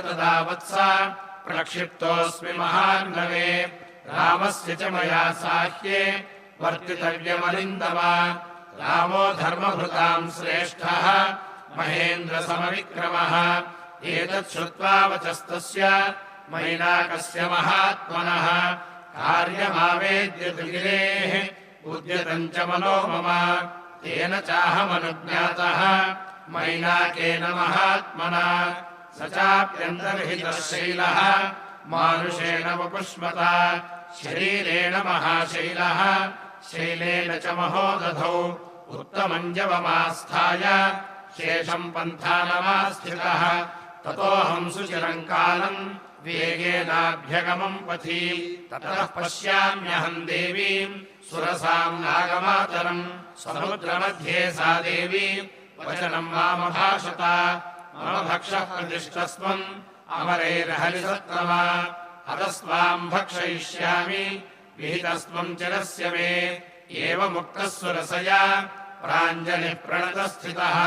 तदा वत्स प्रक्षिप्तोऽस्मि महार्णवे रामस्य च मया साह्ये वर्तितव्यमरिन्दम रामो धर्मभृताम् श्रेष्ठः महेन्द्रसमविक्रमः एतत् श्रुत्वा वचस्तस्य मैनाकस्य महात्मनः कार्यमावेद्य गिरेः उद्यतम् च मनो मम तेन चाहमनुज्ञातः मैनाकेन महात्मना स चाप्यन्तर्हितः शैलः मानुषेण वपुष्मता शरीरेण महाशैलः शैलेन च महोदधौ उत्तमम् जवमास्थाय शेषम् पन्थानमास्थितः ततोऽहम् सुचिरम् कालम् वेगेनाभ्यगमम् पथि ततः पश्याम्यहम् देवीम् सुरसाम् नागमातरम् समुद्रमध्ये सा देवी वचनम् मामभाषत मम भक्षः प्रतिष्ठस्त्वम् अमरैर्हरिसत्तमा अतस्त्वाम् भक्षयिष्यामि विहितस्त्वम् चिरस्य मे एवमुक्तः सुरसया प्राञ्जलिः प्रणतस्थितः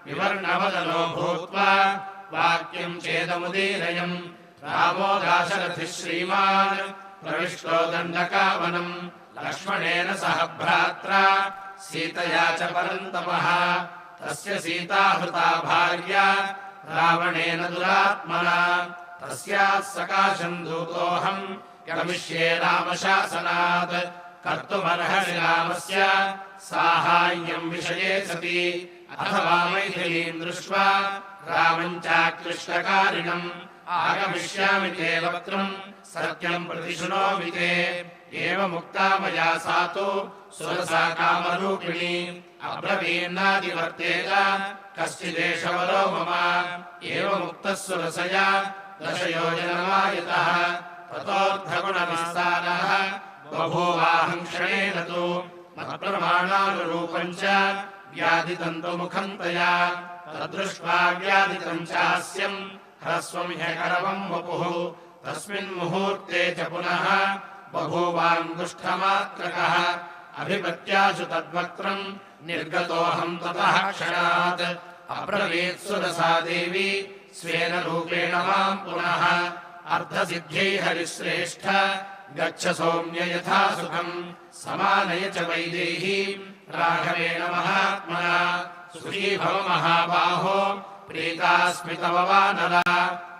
विवर्णवदनो भूत्वा वाक्यम् चेदमुदीरयम् रामो दाशरथिः श्रीमान् प्रविष्टो दण्डकावनम् लक्ष्मणेन सह भ्रात्रा सीतया च परन्तपः तस्य सीताहृता भार्या रावणेन दुरात्मना तस्याः सकाशम् दूतोऽहम् गमिष्ये रामशासनात् कर्तुमर्हसि रामस्य साहाय्यम् विषये सति अथवा मैथिलीम् दृष्ट्वा रामम् चाक्लिष्टकारिणम् आगमिष्यामि ते वक्तुम् सत्यम् प्रतिशृणोमि ते एवमुक्ता मया सा तु सुरसा कामरूपिणी अब्रवीन्नादिवर्तेत कश्चिदेशवरो मम एवमुक्तः सुरसया दशयोजनमायतः ततोऽर्धगुणविस्तारः बभूवाहम् क्षणेन तु मत्प्रमाणानुरूपम् च व्याधितम् तु मुखम् तया तदृष्ट्वा व्याधितम् चास्यम् ह्रस्वम् ह्यकरवम् वपुः तस्मिन् मुहूर्ते च पुनः बभूवाङ्गुष्ठमात्रकः अभिपत्याशु तद्वक्त्रम् निर्गतोऽहम् ततः क्षणात् अब्रवीत् सुरसा देवी स्वेन रूपेण माम् पुनः अर्धसिद्ध्यै हरिश्रेष्ठ गच्छ सौम्य यथा सुखम् समानय च वैदेही राघवेण महात्मना सुखी भव महाबाहो प्रीतास्मि तव वानरा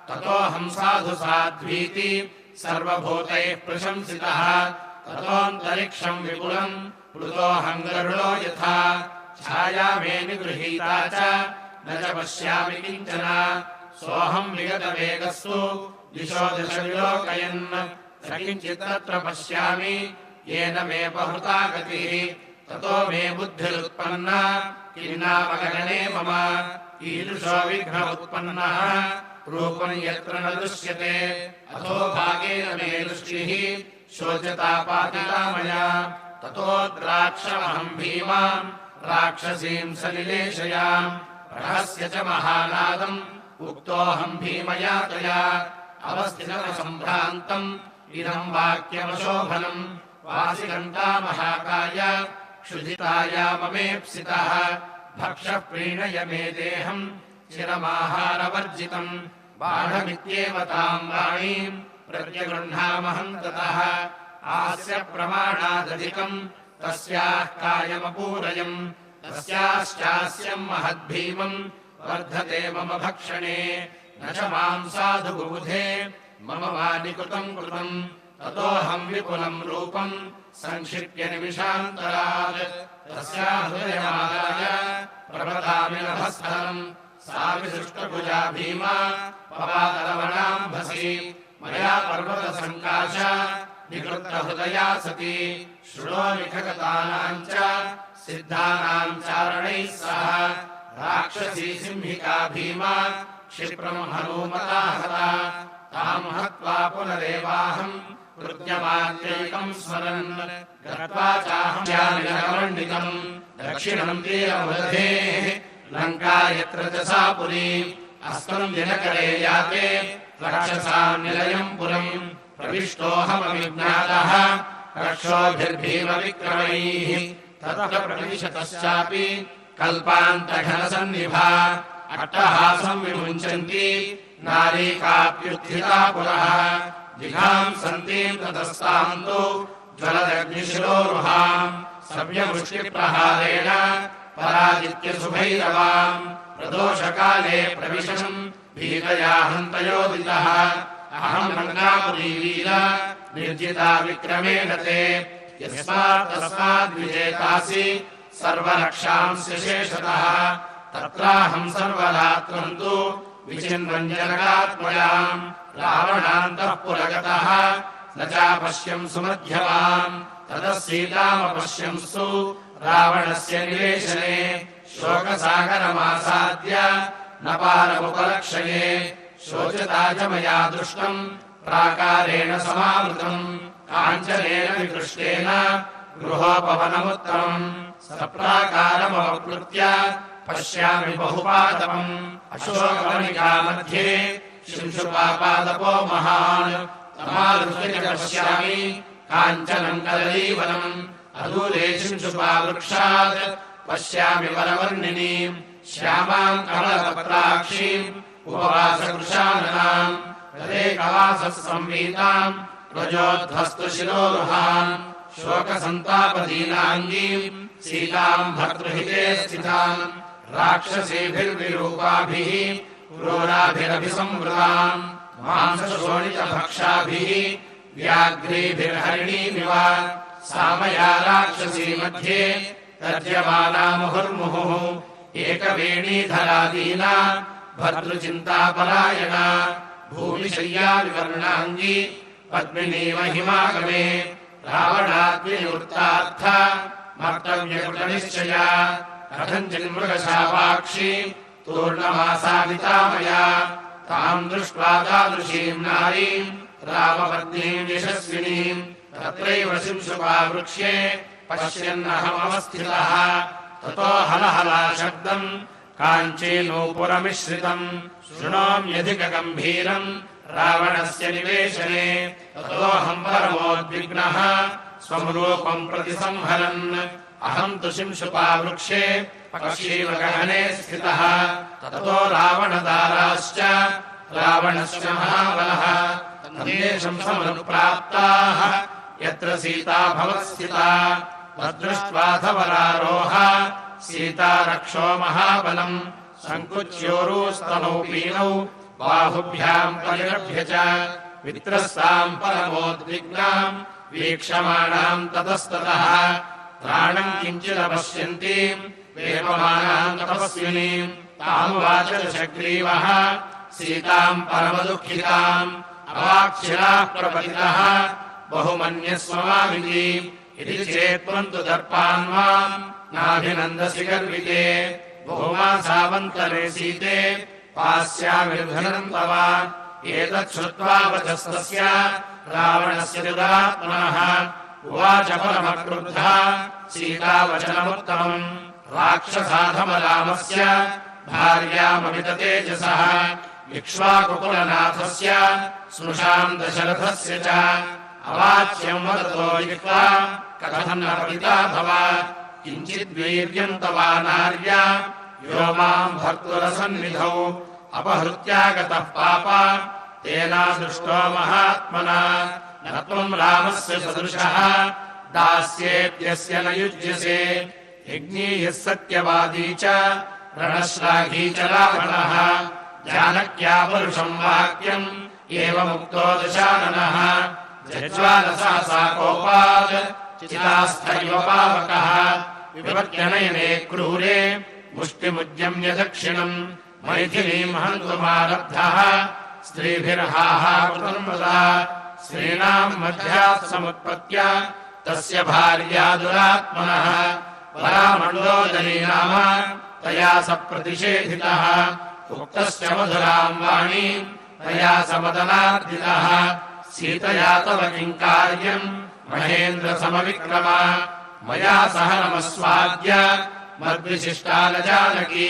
ततोऽहम् साधु साध्वीति सर्वभूतैः प्रशंसितः ततोऽन्तरिक्षम् विपुलम् प्लुतोऽहम् गरुडो यथा छाया मे निगृहीता च न च पश्यामि किञ्चन सोऽहम् विगतवेगस्तु दिशो दिश विलोकयन् न किञ्चित् तत्र पश्यामि येन मे पहृता गतिः ततो मे बुद्धिरुत्पन्ना किन्नामगगने मम ईदृशो विघ्न उत्पन्नः रूपम् यत्र न दृश्यते अथो भागेन मे दृष्टिः शोचता पातिता मया ततो द्राक्षमहम् भीमाम् राक्षसीम् सलिलेशयाम् रहस्य च महानादम् उक्तोऽहम् भीमया तया अवस्थितसम्भ्रान्तम् इदम् वाक्यमशोभनम् वासिकन्ता महाकाय क्षुधिताया ममेप्सितः भक्षः प्रीणय मे देहम् चिरमाहारवर्जितम् बाढमित्येव ताम् वाणीम् प्रत्यगृह्णामहम् ततः आस्य प्रमाणादधिकम् तस्याः कायमपूरयम् तस्याश्चास्यम् महद्भीमम् वर्धते मम भक्षणे न च माम् साधु बुबुधे मम वानिकृतम् कृतम् ततोऽहम् विपुलम् रूपम् संक्षिप्य निमिषान्तरात् तस्या हृदयमादाय प्रपदामि नभस्थलम् सा विसृष्टभुजा भीमा पवादलवणाम्भसी मया पर्वतसङ्काश निकृष्टहृदया सती शृणोमि खगतानाम् च सिद्धानाम् चारणैः सह राक्षसी सिंहिका भीमा क्षिप्रम् हनूमता हता ताम् हत्वा पुनरेवाहम् कृत्यमात्यैकम् स्मरन् गत्वा चाहम् यामिनकमण्डितम् दक्षिणम् तीरमवधेः लङ्का यत्र च सा पुरी अस्मन् दिनकरे याते रक्षसाम् निलयम् पुरम् प्रविष्टोऽहमविज्ञातः रक्षोभिर्भीमविक्रमैः ततः प्रतिशतश्चापि कल्पान्तघनसन्निभा अट्टहासम् विमुञ्चन्ति नारी काप्युत्थिता पुरः जिघाम् सन्तीम् ततस्ताम् तु ज्वलदग्निशिरोरुहाम् सव्यमुष्टिप्रहारेण पराजित्यशुभैरवाम् प्रदोषकाले प्रविशम् भीतया हन्तयोदितः अहम् रङ्गापुरीवीर निर्जिता विक्रमेण ते यस्मात्तस्माद्विजेतासि सर्वरक्षांसि शेषतः तत्राहम् सर्वरात्रम् तु विचिन्वञ्जनकात्मयाम् रावणान्तः पुरगतः न चापश्यम् सुमध्यमाम् ततः सीतामपश्यंसु रावणस्य निवेशने शोकसागरमासाद्य न पारमुपलक्षये शोचता च मया दृष्टम् प्राकारेण समावृतम् काञ्चनेन विकृष्टेन गृहोपवनमुत्तमम् सप्राकारमवप्लुत्य पश्यामि बहुपादपम् अशोकवनिका मध्ये शिंशुपापादपो महान् तमादृशे पश्यामि काञ्चनम् कदलीवनम् अदूरे शिंशुपावृक्षात् पश्यामि वरवर्णिनीम् श्यामाम् कमलपत्राक्षीम् उपवासकृशाननाम् तदेकवासः संवीताम् रजोध्वस्तु शिरोरुहाम् शोकसन्तापदीनाङ्गीम् सीताम् भर्तृहिते स्थिताम् राक्षसीभिर्विरूपाभिः क्रूराभिरभिसंवृताम् मांसशोणितभक्षाभिः व्याघ्रीभिर्हरिणीमिव सा मया राक्षसी मध्ये तर्ज्यमाना मुहुर्मुहुः एकवेणीधरादीना भर्तृचिन्तापरायणा भूमिशय्या विवर्णाङ्गी पद्मिनीव हिमागमे रावणाग्निवृत्तार्थ मर्तव्यकृतनिश्चया कथञ्चिन्मृगशापाक्षी तूर्णमासादिता मया ताम् दृष्ट्वा तादृशीम् नारीम् रामपत्नीम् यशस्विनीम् तत्रैव शिंशुपावृक्ष्ये पश्यन्नहमवस्थितः ततो हलहला शब्दम् काञ्चीनूपुरमिश्रितम् शृणोम्यधिकगम्भीरम् रावणस्य निवेशने ततोऽहम् परमोद्विग्नः स्वम् रूपम् प्रतिसंहरन् अहम् तु शिंशुपावृक्षे पक्षीवगहने स्थितः ततो रावणदाराश्च रावणस्य महाबलः तन्देशम् समनुप्राप्ताः यत्र सीता भवत्स्थिता तद्दृष्ट्वाथ वरारोह सीता रक्षो महाबलम् सङ्कुच्योरुस्तनौ पीनौ बाहुभ्याम् परिरभ्य च वित्रस्ताम् परमोद्विग्नाम् वीक्षमाणाम् ततस्ततः प्राणम् किञ्चिदपश्यन्तीम् वेपमानाम् तपस्विनीम् तामुवाच दशग्रीवः सीताम् परमदुःखिताम् अवाक्षिराः प्रपतितः बहुमन्यस्व मामिति इति चेत्त्वम् तु दर्पान्वाम् नाभिनन्दसि गर्विते बहुमासावन्तरे सीते पास्यामिर्धनम् तव एतत् श्रुत्वा वचस्तस्य रावणस्य दुरात्मनः उवाच परमक्रुद्धः सीतावचनमुत्तमम् राक्षसाधमरामस्य भार्याममित तेजसः इक्ष्वाकुकुलनाथस्य स्नुषाम् दशरथस्य च अवाच्यम् वदतो जिह्वा कथम् न पतिता भव किञ्चिद्वीर्यम् तवा नार्या यो माम् भर्तुरसन्निधौ अपहृत्यागतः पाप तेनादृष्टो महात्मना न त्वम् रामस्य सदृशः दास्येत्यस्य न युज्यसे यज्ञीयः सत्यवादी च रणश्लाघी च रावणः जानक्या परुषम् वाक्यम् एवमुक्तो दशाननः जज्वालसा कोपात् चितास्थैव पावकः विपत्यनयने क्रूरे मुष्टिमुद्यम्य दक्षिणम् मैथिलीम् हन्तुमारब्धः स्त्रीभिर्हाहाकृतम् वदा स्त्रीणाम् मध्यात् समुत्पत्य तस्य भार्या दुरात्मनः वरामण्डोदरी नाम तया स प्रतिषेधितः उक्तश्च मधुराम् वाणीम् तया स मदनार्दितः सीतया तव किम् कार्यम् महेन्द्रसमविक्रम मया सह नमस्वाद्य मद्विशिष्टालजानकी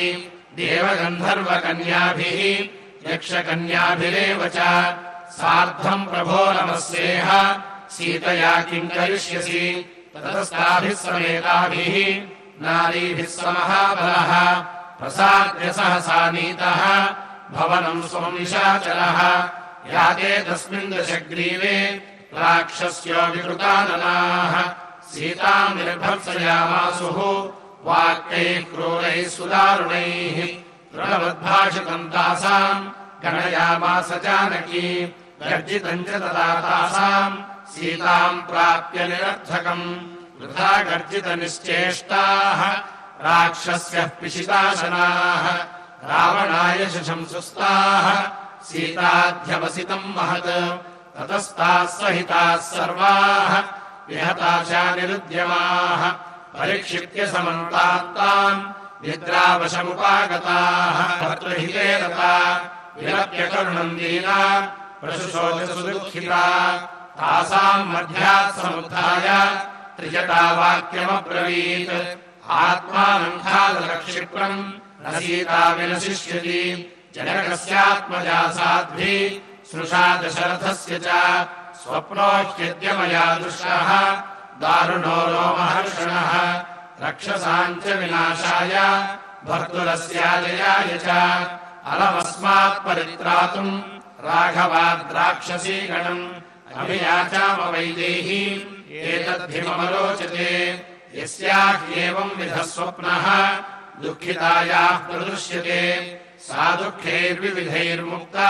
देवगन्धर्वकन्याभिः यक्षकन्याभिरेव च सार्धम् प्रभो नमस्येह सीतया किम् करिष्यसि ततस्ताभिः समेताभिः नारीभिः स महाबलः प्रसाद्य सहसा नीतः भवनम् स्वम् निशाचरः याते तस्मिन् दशग्रीवे राक्षस्यो विकृताननाः सीताम् निर्भर्सयामासुः वाक्यैः क्रूरैः सुदारुणैः दृढवद्भाषितम् तासाम् गणयामास जानकी गर्जितम् च तदा तासाम् सीताम् प्राप्य निरर्थकम् वृथा गर्जितनिश्चेष्टाः राक्षस्यः पिशिताशनाः रावणाय शशंसुस्ताः सीताध्यवसितम् महत् ततस्ताः सहिताः सर्वाः विहताशा निरुद्यमाः परिक्षिप्य समन्तात्ताम् निद्रावशमुपागताः भर्तृहिते रता विलप्य करुणम् दीना प्रशुशोचसुदुःखिता तासाम् मध्यात् समुत्थाय त्रिजटावाक्यमब्रवीत् आत्मानम् खादलक्षिप्रम् न सीता विनशिष्यति जनकस्यात्मजा साध्वी स्नुषा दशरथस्य च स्वप्नो ह्यद्य मया दृष्टः दारुणो रोमहर्षणः रक्षसाम् च विनाशाय भर्तुरस्याजयाय च अलमस्मात् परित्रातुम् राघवाद्राक्षसीगणम् अभियाचाम वैदेही एतद्धिमरोचते यस्याह्येवम् विधः स्वप्नः दुःखितायाः प्रदृश्यते सा दुःखैर्विविधैर्मुक्ता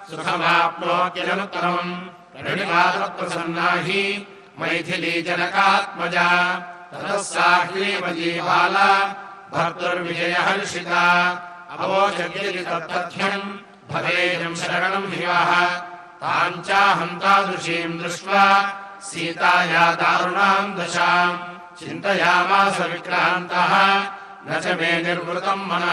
सुखमाप्नोत्यनुत्तमम् प्रणिपातप्रसन्ना हि मैथिली जनकात्मजा ततः सा ह्रीमयी बाला भर्तुर्विजयहर्षिता अवोचयति तत्तथ्यम् भवेयम् शरणम् ह्यः ताम् चाहम् तादृशीम् दृष्ट्वा सीताया दारुणाम् दशाम् चिन्तयामास विक्रान्तः न च मे निर्वृतम् मनः।